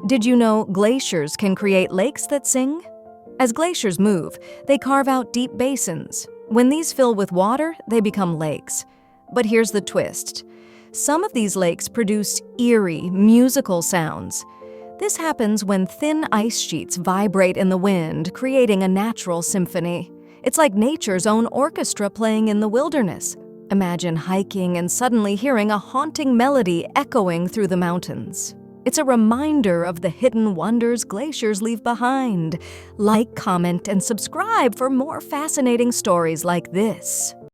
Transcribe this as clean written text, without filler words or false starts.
Did you know glaciers can create lakes that sing? As glaciers move, they carve out deep basins. When these fill with water, they become lakes. But here's the twist. Some of these lakes produce eerie, musical sounds. This happens when thin ice sheets vibrate in the wind, creating a natural symphony. It's like nature's own orchestra playing in the wilderness. Imagine hiking and suddenly hearing a haunting melody echoing through the mountains. It's a reminder of the hidden wonders glaciers leave behind. Like, comment, and subscribe for more fascinating stories like this.